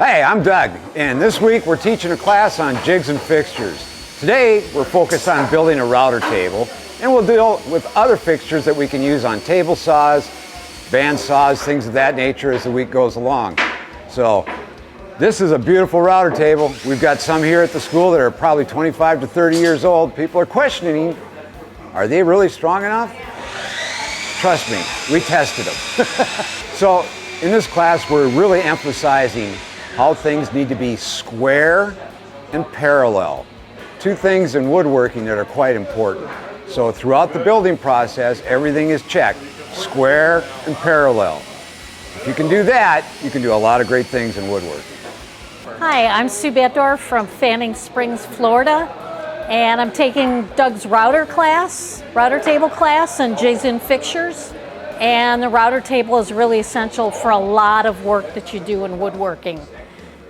Hey, I'm Doug, and this week we're teaching a class on jigs and fixtures. Today we're focused on building a router table, and we'll deal with other fixtures that we can use on table saws, band saws, things of that nature as the week goes along. So this is a beautiful router table. We've got some here at the school that are probably 25 to 30 years old. People are questioning, are they really strong enough? Trust me, we tested them. So in this class we're really emphasizing how things need to be square and parallel. Two things in woodworking that are quite important. So throughout the building process, everything is checked, square and parallel. If you can do that, you can do a lot of great things in woodworking. Hi, I'm Sue Batdorf from Fanning Springs, Florida, and I'm taking Doug's router table class on jigs and fixtures. And the router table is really essential for a lot of work that you do in woodworking.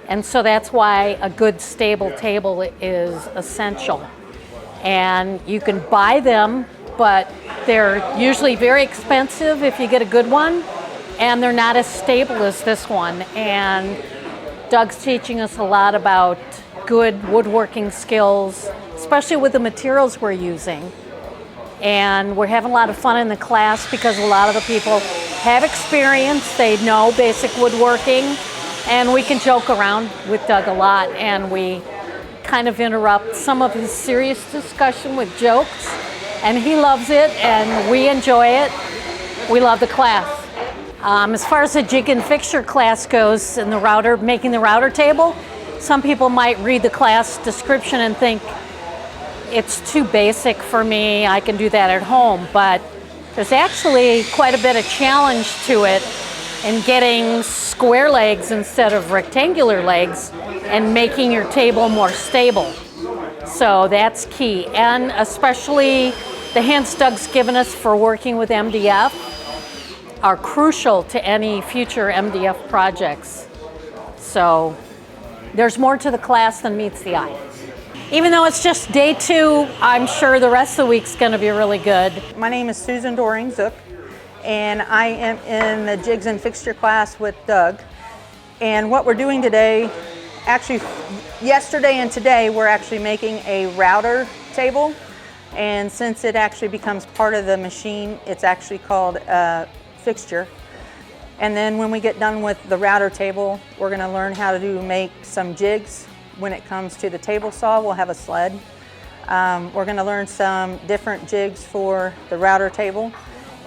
And so that's why a good stable table is essential. And you can buy them, but they're usually very expensive if you get a good one, and they're not as stable as this one. And Doug's teaching us a lot about good woodworking skills, especially with the materials we're using. And we're having a lot of fun in the class because a lot of the people have experience, they know basic woodworking, and we can joke around with Doug a lot, and we kind of interrupt some of his serious discussion with jokes, and he loves it and we enjoy it. We love the class. As far as the jig and fixture class goes in the making the router table, some people might read the class description and think it's too basic for me, I can do that at home, but there's actually quite a bit of challenge to it in getting square legs instead of rectangular legs and making your table more stable. So that's key, and especially the hints Doug's given us for working with MDF are crucial to any future MDF projects. So there's more to the class than meets the eye. Even though it's just day 2, I'm sure the rest of the week's going to be really good. My name is Susan Doring, and I am in the jigs and fixture class with Doug. And what we're doing today, actually yesterday and today, we're actually making a router table. And since it actually becomes part of the machine, it's actually called a fixture. And then when we get done with the router table, we're going to learn how to make some jigs. When it comes to the table saw, we'll have a sled. We're going to learn some different jigs for the router table.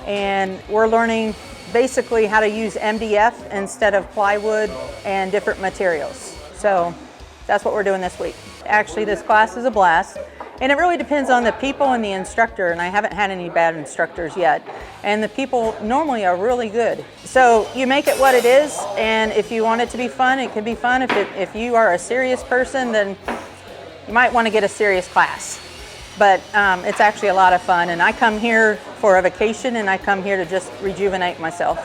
And we're learning basically how to use MDF instead of plywood and different materials. So that's what we're doing this week. Actually, this class is a blast. And it really depends on the people and the instructor, and I haven't had any bad instructors yet. And the people normally are really good. So you make it what it is, and if you want it to be fun, it can be fun. If you are a serious person, then you might want to get a serious class. But it's actually a lot of fun, and I come here for a vacation, and I come here to just rejuvenate myself.